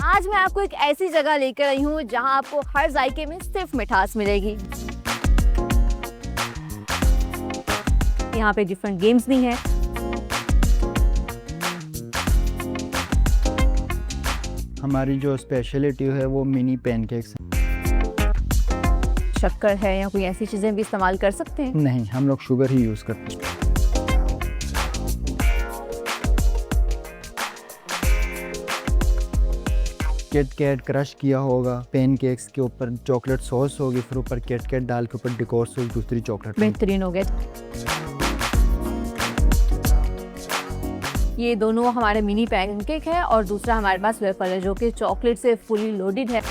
आज मैं आपको एक ऐसी जगह लेकर आई हूँ जहाँ आपको हर जायके में सिर्फ मिठास मिलेगी। यहाँ पे डिफरेंट गेम्स भी हैं। हमारी जो स्पेशलिटी है वो मिनी पैनकेक्स हैं। शक्कर है या कोई ऐसी चीजें भी इस्तेमाल कर सकते हैं? नहीं, हम लोग शुगर ही यूज़ करते हैं। किट कैट क्रश किया होगा, पैनकेक्स के ऊपर चॉकलेट सॉस होगी, फिर ऊपर किट कैट डाल के ऊपर डेकोर सॉस दूसरी चॉकलेट। बेहतरीन हो गया। ये दोनों हमारे मिनी पैनकेक है और दूसरा हमारे पास वेफर है जो कि चॉकलेट से फुली लोडेड है।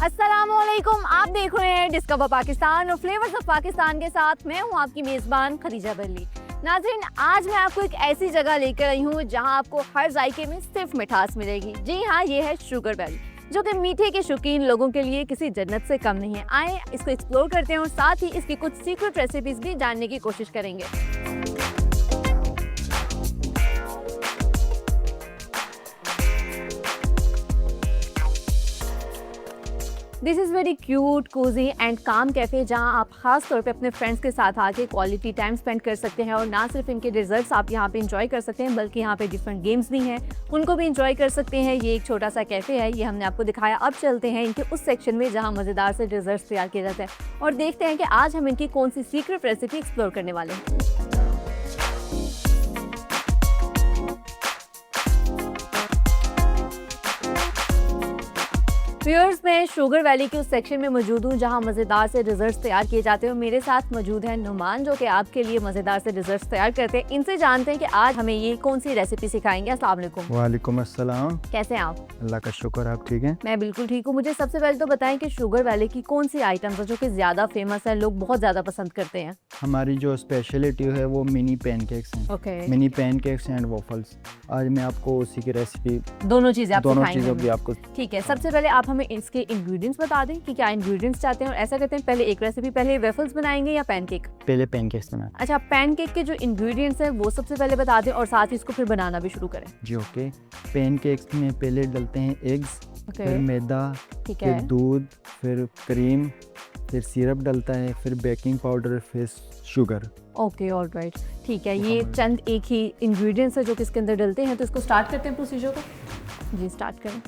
अस्सलामुअलैकुम, आप देख रहे हैं डिस्कवर पाकिस्तान और फ्लेवर्स ऑफ पाकिस्तान के साथ मैं हूं आपकी मेजबान खदीजा बरली। नाज़रीन, आज मैं आपको एक ऐसी जगह लेकर आई हूं जहां आपको हर जायके में सिर्फ मिठास मिलेगी। जी हाँ, ये है शुगर वैली, जो कि मीठे के शौकीन लोगों के लिए किसी जन्नत से कम नहीं है। आए इसको एक्सप्लोर करते हैं और साथ ही इसकी कुछ सीक्रेट रेसिपीज भी जानने की कोशिश करेंगे। This is very cute, Cozi and काम कैफ़े, जहां आप खास तौर पे अपने फ्रेंड्स के साथ आके क्वालिटी टाइम स्पेंड कर सकते हैं और ना सिर्फ इनके डिज़र्ट्स आप यहां पे इंजॉय कर सकते हैं बल्कि यहां पे डिफरेंट गेम्स भी हैं, उनको भी इंजॉय कर सकते हैं। ये एक छोटा सा कैफ़े है, ये हमने आपको दिखाया। अब चलते हैं इनके उस सेक्शन में जहाँ मज़ेदार से डिज़र्ट्स तैयार किए जाते हैं और देखते हैं कि आज हम इनकी कौन सी सीक्रेट रेसिपी एक्सप्लोर करने वाले हैं। व्यूअर्स, मैं शुगर वैली के उस सेक्शन में मौजूद हूँ जहाँ मज़ेदार से डिज़र्ट्स तैयार किए जाते हैं और मेरे साथ मौजूद है नुमान, जो कि आपके लिए मज़ेदार से डिज़र्ट्स तैयार करते हैं। इनसे जानते हैं कि आज हमें ये कौन सी रेसिपी सिखाएंगे। अस्सलाम वालेकुम। वालेकुम अस्सलाम। कैसे हैं आप? अल्लाह का शुक्र, आप ठीक हैं? मैं बिल्कुल ठीक हूँ। मुझे सबसे पहले तो बताएं कि शुगर वैली की कौन सी आइटम्स है जो कि ज़्यादा फेमस है, लोग बहुत ज़्यादा पसंद करते हैं? हमारी जो स्पेशलिटी है वो मिनी पैनकेक्स हैं। Okay. Mini pancakes and waffles. आज मैं आपको उसी की रेसिपी, दोनों चीज़ें आप दोनों सिखाएंगे चीज़ों की हमें। आपको। ठीक है, सबसे पहले आप हमें इसके इंग्रेडिएंट्स बता दें कि क्या इंग्रेडिएंट्स चाहते हैं और ऐसा करते हैं पहले एक रेसिपी, पहले वेफल्स बनाएंगे या पैनकेक? पहले पैनकेक्स बनाए। अच्छा, पैनकेक के जो इंग्रेडिएंट्स हैं वो सबसे पहले बता दें और साथ ही इसको फिर बनाना भी शुरू करें। जी ओके। पैनकेक्स में पहले डलते हैं एग्स, फिर मैदा, ठीक फिर है। दूध, फिर क्रीम, फिर सिरप डलता है, फिर बेकिंग पाउडर, फिर शुगर। ओके, ऑलराइट, ठीक है। ये चंद एक ही इंग्रेडिएंट्स है जो कि इसके अंदर डलते हैं, तो इसको स्टार्ट करते हैं प्रोसीजर को। जी, स्टार्ट करें।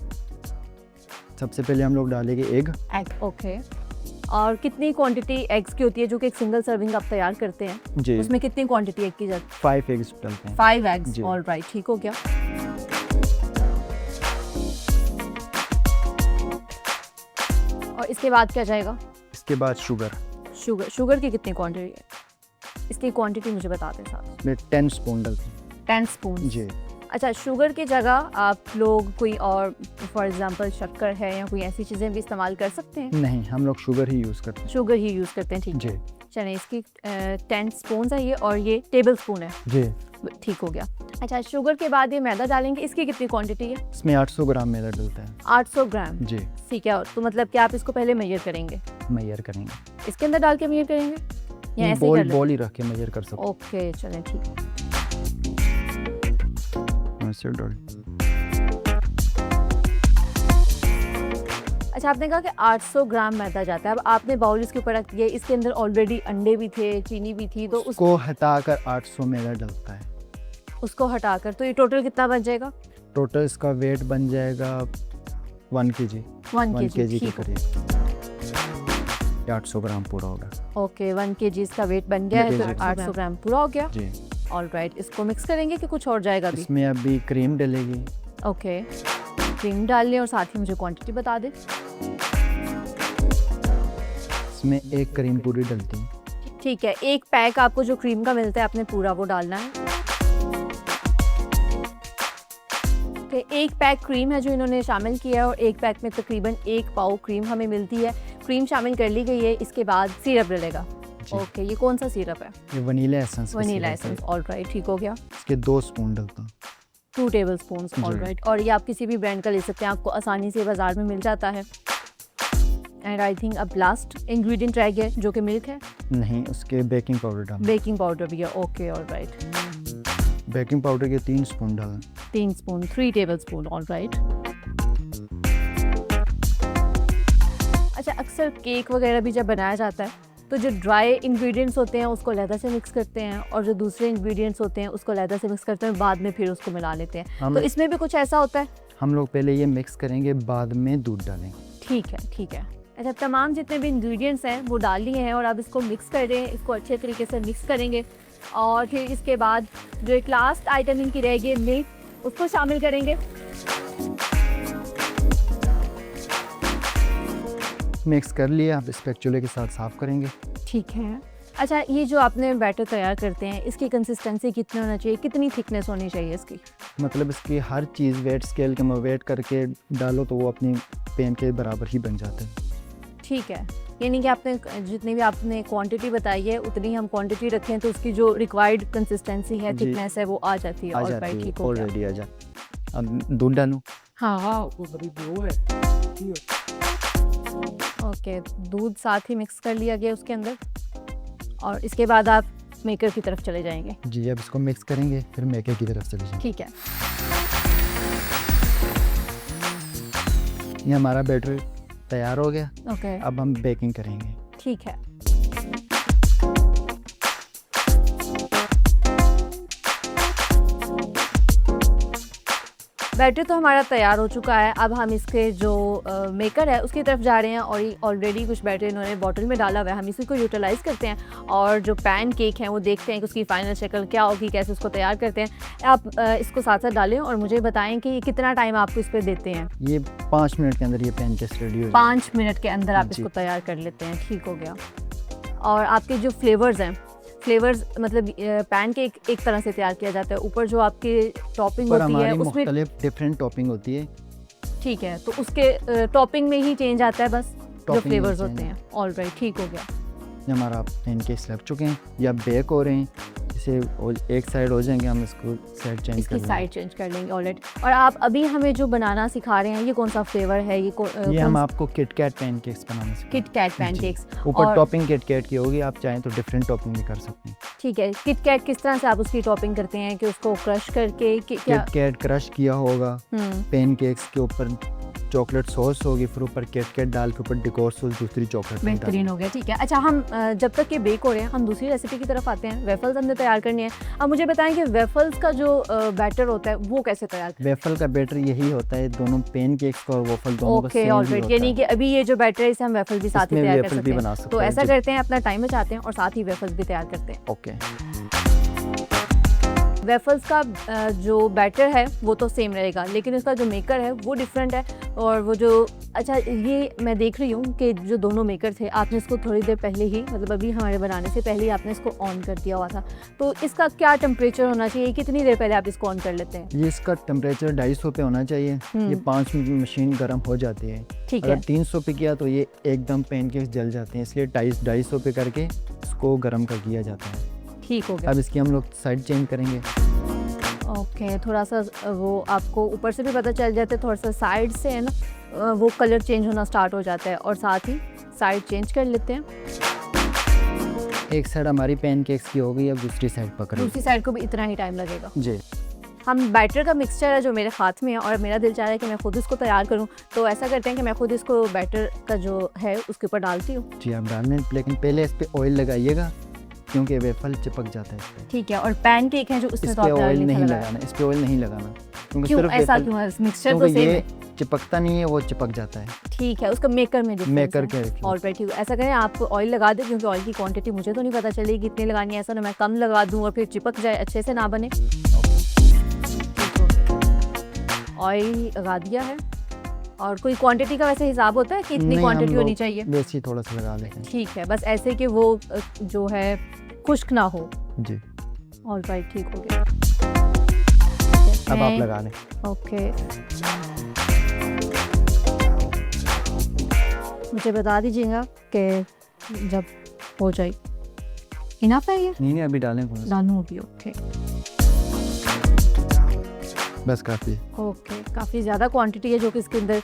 सबसे पहले हम लोग डालेंगे एग। ओके। और कितनी क्वांटिटी एग्स की होती है जो कि एक सिंगल सर्विंग आप तैयार करते हैं? जी, उसमें कितनी क्वांटिटी एग की जाती है? 5 एग्स डलते हैं। 5 एग्स, जी। ऑलराइट, ठीक हो गया। और इसके बाद क्या जाएगा? इसके बाद शुगर। शुगर की कितनी क्वांटिटी है? इसकी क्वांटिटी मुझे बता दें साथ। इसमें 10 स्पून डलते हैं। 10 स्पून। जी। अच्छा, शुगर की जगह आप लोग कोई और, फॉर एग्जांपल शक्कर है या कोई ऐसी चीज़ें भी इस्तेमाल कर सकते हैं? नहीं, हम लोग शुगर ही यूज़ करते हैं। शुगर ही यूज़ करते हैं, ठीक जी। है। चलें, इसकी 10 स्पून है ये और ये टेबल स्पून है। जी। ठीक हो गया। अच्छा, शुगर के बाद ये मैदा डालेंगे, इसकी कितनी क्वांटिटी है? इसमें 800 ग्राम मैदा डलता है। 800 ग्राम। जी। ठीक है, तो मतलब कि आप इसको पहले मेजर करेंगे, मेजर करेंगे। इसके अंदर डाल के मेजर करेंगे या ऐसे ही बॉल कर लें? बॉल ही रख के मेजर कर सकते ओके, चलें, ठीक। हैं। ऐसे डाल। अच्छा, आपने कहा कि 800 ग्राम मैदा जाता है। अब आपने बाउल इसके ऊपर रख दिया, इसके अंदर ऑलरेडी अंडे भी थे, चीनी भी थी, तो उसको हटाकर 800 मैदा डलता है। उसको हटाकर तो ये टोटल कितना बन जाएगा? टोटल इसका वेट बन जाएगा 1 kg। 1 1 kg के ठीक हो। करीब। 800 ग्राम पूरा होगा। ओके, 1 kg इसका वेट बन गया है, तो 800 ग्राम पूरा हो गया। जी। ऑलराइट, इसको मिक्स करेंगे कि कुछ और जाएगा अभी? इसमें अभी क्रीम डलेगी। ओके, क्रीम डाल लें और साथ ही मुझे क्वांटिटी बता दें। इसमें एक क्रीम पूरी डलती है। ठीक है, एक पैक आपको जो क्रीम का मिलता है आपने पूरा वो डालना है। एक पैक क्रीम है जो इन्होंने शामिल किया है और एक पैक में तकरीबन 1 पाव क्रीम हमें मिलती है। क्रीम शामिल कर ली गई है। इसके बाद सिरप डलेगा। ओके, ये कौन सा सिरप है? ये vanilla essence. Vanilla essence, alright, ठीक हो गया। इसके 2 स्पून डलता है। 2 टेबल स्पून, ऑलराइट। और ये आप किसी भी ब्रांड का ले सकते हैं, आपको आसानी से बाजार में मिल जाता है। एंड आई थिंक अब लास्ट इंग्रेडिएंट रह गया जो कि मिल्क है, नहीं, उसके बेकिंग पाउडर डाल। बेकिंग पाउडर भी है, ओके ऑलराइट। बेकिंग पाउडर के 3 स्पून डालें। 3 स्पून, 3 टेबल स्पून, ऑलराइट। अच्छा, अक्सर केक वगैरह भी जब बनाया जाता है तो जो ड्राई इंग्रेडिएंट्स होते हैं उसको लैदा से मिक्स करते हैं और जो दूसरे इंग्रेडिएंट्स होते हैं उसको लैदा से मिक्स करते हैं, बाद में फिर उसको मिला लेते हैं। तो इसमें भी कुछ ऐसा होता है? हम लोग पहले ये मिक्स करेंगे, बाद में दूध डालेंगे। ठीक है, ठीक है। अच्छा, तमाम जितने भी इंग्रेडिएंट्स हैं वो डाल लिए हैं और अब इसको मिक्स कर रहे हैं, इसको अच्छे तरीके से मिक्स करेंगे और फिर इसके बाद जो एक लास्ट आइटम इनकी रह गई मिल्क, उसको शामिल करेंगे। मिक्स कर लिया, अब स्पैचुला के साथ साफ करेंगे। ठीक है। अच्छा, ये जो आपने बैटर तैयार करते हैं इसकी कंसिस्टेंसी कितनी होना चाहिए, कितनी थिकनेस होनी चाहिए इसकी? मतलब इसकी हर चीज़ वेट स्केल के में वेट करके डालो तो वो अपनी पेन के बराबर ही बन जाता है। ठीक है, यानी कि आपने जितनी भी आपने क्वांटिटी बताई है उतनी हम क्वांटिटी रखें तो उसकी जो रिक्वायर्ड कंसिस्टेंसी है, जी। थिकनेस है, वो आ जाती है। आ ऑलराइट, जाती है, ठीक हो गया। ऑलरेडी आ जाती है। अब दूध डालूं? हाँ, ओके, दूध साथ ही मिक्स कर लिया गया उसके अंदर और इसके बाद आप मेकर की तरफ चले जाएंगे। जी, अब इसको मिक्स करेंगे, फिर मेकर की तरफ चले जाएंगे। ठीक है। ये हमारा बैटर तैयार हो गया। ओके, अब हम बेकिंग करेंगे। ठीक है। बैटर तो हमारा तैयार हो चुका है, अब हम इसके जो मेकर है उसकी तरफ जा रहे हैं और ऑलरेडी कुछ बैटर इन्होंने बॉटल में डाला हुआ है, हम इसी को यूटिलाइज़ करते हैं और जो पैन केक है वो देखते हैं कि उसकी फाइनल शक्ल क्या होगी, कैसे उसको तैयार करते हैं। आप इसको साथ साथ डालें और मुझे बताएं कि कितना टाइम आपको इस पर देते हैं। ये 5 मिनट के अंदर ये पैन केक रेडी हो 5 मिनट के अंदर आप जी। इसको तैयार कर लेते हैं, ठीक हो गया। और आपके जो फ्लेवर्स हैं, फ्लेवर्स मतलब पैन केक एक तरह से तैयार किया जाता है, ऊपर जो आपकी टॉपिंग पर होती है हमारी उसमें, मुख्तलिफ डिफरेंट टॉपिंग होती है। ठीक है, तो उसके टॉपिंग में ही चेंज आता है बस, जो Topping में फ्लेवर्स change होते हैं। ऑलराइट, ठीक हो गया। ये हमारा पैन केक लग चुके हैं या बेक हो रहे हैं, इसे एक साइड हो जाएंगे, हम इसको साइड चेंज कर इसकी लेंगे। साइड चेंज कर लेंगे। ऑलराइट, और आप अभी हमें जो बनाना सिखा रहे हैं ये कौन सा फ्लेवर है? ये हम आपको किटकैट पैन केक्स बनाने से किट कैट पैन जी। केक्स। ऊपर और- टॉपिंग किटकैट की होगी, आप चाहें तो डिफरेंट टॉपिंग भी कर सकते हैं। ठीक है, किट कैट किस तरह से आप उसकी टॉपिंग करते हैं कि उसको क्रश करके क्या? किटकैट क्रश किया होगा, पैन केक्स के ऊपर चॉकलेट सॉस होगी, फिर ऊपर किटकैट डाल के ऊपर डेकोर सॉस दूसरी चॉकलेट बेहतरीन हो गया। ठीक है, अच्छा, हम जब तक ये बेक हो रहे हैं हम दूसरी रेसिपी की तरफ आते हैं। वेफल्स हमने तैयार करनी है। अब मुझे बताएं कि वेफल्स का जो बैटर होता है वो कैसे तैयार करें? वेफल का बैटर यही होता है, दोनों पैन केक्स का और वॉफल दोनों का ओके, सेम ही ऑलराइट, होता यानी है। कि अभी ये जो बैटर है इसे हम वेफल भी साथ ही इसमें तैयार कर वेफल सकते भी बना हैं। सकते तो हैं, ऐसा जी। करते हैं, अपना टाइम बचाते हैं और साथ ही वेफल्स भी तैयार करते हैं। ओके। वेफल्स का जो बैटर है वो तो सेम रहेगा, लेकिन उसका जो मेकर है वो डिफरेंट है। और वो जो, अच्छा, ये मैं देख रही हूँ कि जो दोनों मेकर थे आपने इसको थोड़ी देर पहले ही, मतलब अभी हमारे बनाने से पहले ही आपने इसको ऑन कर दिया हुआ था, तो इसका क्या टेम्परेचर होना चाहिए? कितनी देर पहले आप इसको ऑन कर लेते हैं? ये इसका टेम्परेचर 250 पे होना चाहिए। ये 5 मिनट में मशीन गर्म हो जाती है। ठीक अगर है, 300 पे किया तो ये एकदम पैन केक्स जल जाते हैं, इसलिए 250 पे करके इसको गर्म कर दिया जाता है। ठीक हो गया। अब इसकी हम लोग साइड चेंज करेंगे। ओके, थोड़ा सा वो आपको ऊपर से भी पता चल जाता है, थोड़ा सा साइड से है ना वो कलर चेंज होना स्टार्ट हो जाता है और साथ ही साइड चेंज कर लेते हैं। एक साइड हमारी पैन केक्स की हो गई, अब दूसरी साइड पकड़ दूसरी साइड को भी इतना ही टाइम लगेगा। जी। हम बैटर का मिक्सचर है जो मेरे हाथ में है और मेरा दिल चाह रहा है कि मैं खुद इसको तैयार करूं, तो ऐसा करते हैं कि मैं खुद इसको बैटर का जो है उसके ऊपर डालती हूँ। जी, आप डालने, लेकिन पहले इस पे ऑयल लगाइएगा क्योंकि वेफल चिपक जाता है इस पे। ठीक है, और पैन केक है जो उसमें इस तो पे आप ऑयल डाल नहीं लगाया। लगाना, इस पे ऑयल नहीं लगाना क्योंकि क्यों सिर्फ ऐसा वेफल, क्यों है? मिक्सचर तो क्योंकि सेम ये है। चिपकता नहीं है, वो चिपक जाता है। ठीक है, उसका मेकर में मेकर के रखिए। ऑलराइट, ठीक है। ऐसा करें, आप ऑयल लगा दें क्योंकि ऑयल की क्वांटिटी मुझे तो नहीं पता चलेगी कितनी लगानी है, ऐसा ना मैं कम लगा दूं और फिर चिपक जाए, अच्छे से ना बने। ऑयल लगा दिया है और कोई क्वांटिटी का वैसे हिसाब होता है कि इतनी नहीं, हम क्वांटिटी होनी लोग चाहिए? वैसे ही थोड़ा सा लगा लेते हैं। ठीक है, बस ऐसे कि वो जो है खुश्क ना हो। जी, ऑलराइट, ठीक हो गया। अब आप लगा लें। ओके, मुझे बता दीजिएगा कि जब हो जाए। इनफ है ये? नहीं, अभी डालें थोड़ा सा। डालूं अभी? ओके बस काफ़ी। ओके, काफ़ी ज़्यादा क्वांटिटी है जो कि इसके अंदर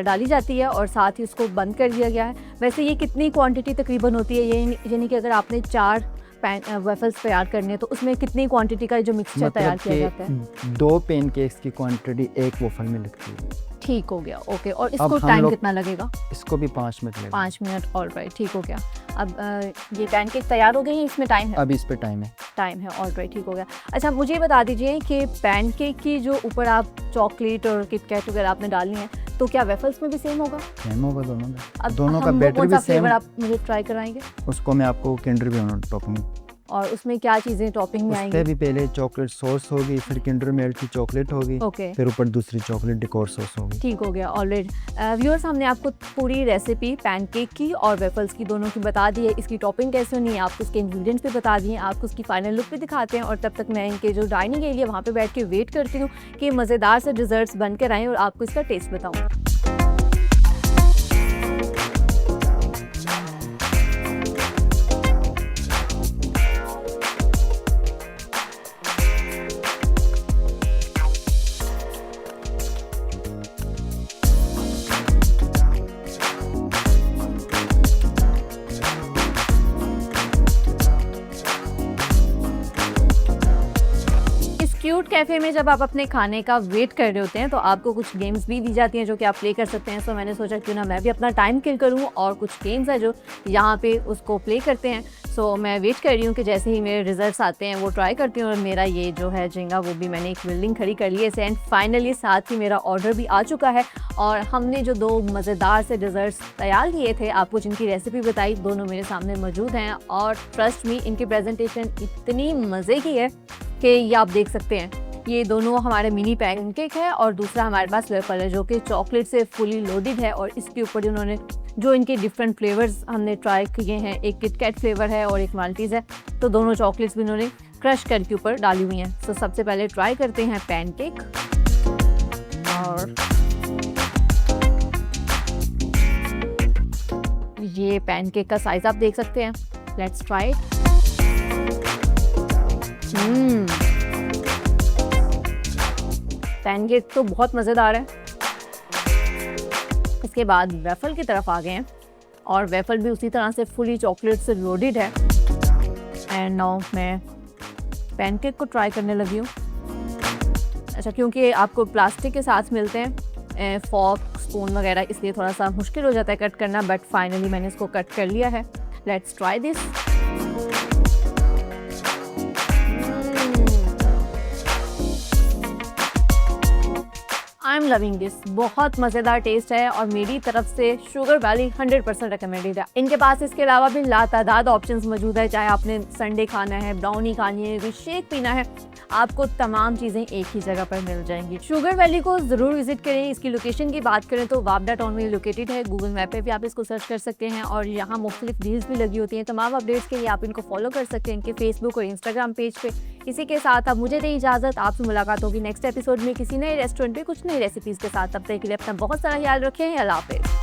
डाली जाती है और साथ ही उसको बंद कर दिया गया है। वैसे ये कितनी क्वांटिटी तकरीबन होती है, ये यानी कि अगर आपने 4 वेफल्स तैयार करने हैं तो उसमें कितनी क्वांटिटी का जो मिक्सचर तैयार किया जाता है? कि 2 पैनकेक्स की क्वांटिटी एक वफल में लगती है। ठीक हो गया, ओके। और इसको हम टाइम लोग- कितना लगेगा? इसको भी 5 मिनट लगेगा। 5 मिनट, ऑलराइट, ठीक हो गया। अब ये पैनकेक तैयार हो गए हैं, इसमें टाइम है? अब इस पे टाइम है। टाइम है, ऑलराइट, ठीक हो गया। अच्छा, मुझे बता दीजिए कि पैनकेक की जो ऊपर आप चॉकलेट और किटकैट वगैरह आपने डालनी है, तो क्या वेफल्स में भी सेम होगा? सेम होगा दोनों में। अब दोनों का हम बैटर कौन भी सा फ्लेवर सेम। आप मुझे ट्राई कराएंगे? उसको मैं आपको किंडर भी टॉपिंग, और उसमें क्या चीज़ें टॉपिंग में उस आएंगी? पे भी पहले चॉकलेट सॉस होगी, फिर किंडर मिल्क की चॉकलेट होगी, ओके, फिर ऊपर दूसरी चॉकलेट डेकोर सॉस होगी। ठीक हो गया, ऑलरेडी। व्यूअर्स, हमने आपको पूरी रेसिपी पैनकेक की और वेफल्स की दोनों की बता दी है। इसकी टॉपिंग कैसे होनी है आपको उसके इंग्रेडिएंट्स भी बता दिए, आपको उसकी फाइनल लुक भी दिखाते हैं। और तब तक मैं इनके जो डाइनिंग एरिया वहाँ पे बैठ के वेट करती हूँ कि मज़ेदार से डिज़र्ट्स बन कर आएँ और आपको इसका टेस्ट बताऊँ। क्यूट कैफ़े में जब आप अपने खाने का वेट कर रहे होते हैं तो आपको कुछ गेम्स भी दी जाती हैं जो कि आप प्ले कर सकते हैं। सो मैंने सोचा क्यों ना मैं भी अपना टाइम किल करूं और कुछ गेम्स हैं जो यहाँ पे उसको प्ले करते हैं। सो मैं वेट कर रही हूँ कि जैसे ही मेरे रिजल्ट्स आते हैं वो ट्राई करती हूँ। और मेरा ये जो है जिंगा वो भी मैंने एक बिल्डिंग खड़ी कर ली है एंड फाइनली साथ ही मेरा ऑर्डर भी आ चुका है। और हमने जो 2 मज़ेदार से डिज़र्ट्स तैयार किए थे, आपको जिनकी रेसिपी बताई, दोनों मेरे सामने मौजूद हैं। और ट्रस्ट मी, इनकी प्रेजेंटेशन इतनी मज़े की है कि ये आप देख सकते हैं। ये दोनों हमारे मिनी पैनकेक है और दूसरा हमारे पास वेफल है जो कि चॉकलेट से फुली लोडेड है। और इसके ऊपर उन्होंने जो इनके डिफरेंट फ्लेवर्स हमने ट्राई किए हैं, एक किटकैट फ्लेवर है और एक माल्टीज़ है, तो दोनों चॉकलेट्स भी उन्होंने क्रश करके ऊपर डाली हुई हैं। तो सबसे पहले ट्राई करते हैं पैनकेक। और ये पैनकेक का साइज आप देख सकते हैं। Let's try it. पैनकेक तो बहुत मज़ेदार है। इसके बाद वेफल की तरफ आ गए हैं और वेफल भी उसी तरह से फुली चॉकलेट से लोडेड है। एंड नाउ मैं पैनकेक को ट्राई करने लगी हूँ। अच्छा, क्योंकि आपको प्लास्टिक के साथ मिलते हैं फॉर्क, स्पून वगैरह, इसलिए थोड़ा सा मुश्किल हो जाता है कट करना, बट फाइनली मैंने इसको कट कर लिया है। Let's try this. I am loving this. बहुत मज़ेदार टेस्ट है और मेरी तरफ से शुगर वैली 100% रिकमेंडेड है। इनके पास इसके अलावा भी लातादाद ऑप्शंस मौजूद है। चाहे आपने संडे खाना है, ब्राउनी खानी है, कोई शेक पीना है, आपको तमाम चीज़ें एक ही जगह पर मिल जाएंगी। शुगर वैली को ज़रूर विजिट करें। इसकी लोकेशन की बात करें तो वापडा टाउन में लोकेटेड है। गूगल मैप पे भी आप इसको सर्च कर सकते हैं और यहाँ मुख्तलिफ डील्स भी लगी होती हैं। तमाम अपडेट्स के लिए आप इनको फॉलो कर सकते हैं इनके फेसबुक और इंस्टाग्राम पेज पे। इसी के साथ अब मुझे दें इजाज़त। आपसे मुलाकात होगी नेक्स्ट एपिसोड में किसी नए रेस्टोरेंट पे कुछ नई रेसिपीज़ के साथ। तब तक के लिए अपना बहुत सारा ख्याल रखें। अल्लाह हाफ़िज़।